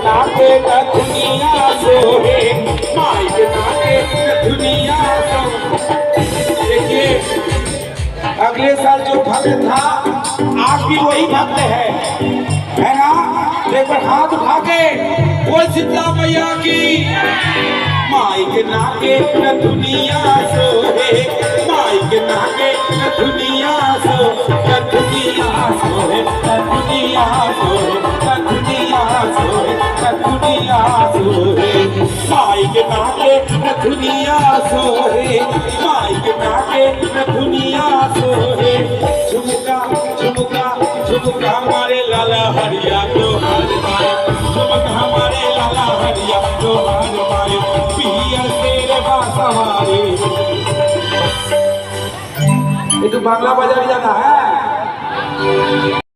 नाके न दुनिया सोहे, माई के नाके न दुनिया सोहे। देखिए अगले साल जो भक्त था आज भी वही भक्त है ना। एक बार हाथ उठा के बोल शीतला मैया की। माई के नाके न दुनिया सोहे, माई के नाके न दुनिया सो, न दुनिया सोहे, न दुनिया सोहे, न दुनिया सोहे, न दुनिया सोहे। माई के नाके न दुनिया सोहे, माई के नाके न दुनिया सोहे। झुमका झुमका झुमका हमारे लाला हरिया तो हार मारे, झुमका हमारे लाला हरिया तो हार मारे, पिया शेर बासवारे। ये तो बांग्ला बाजार जाना है।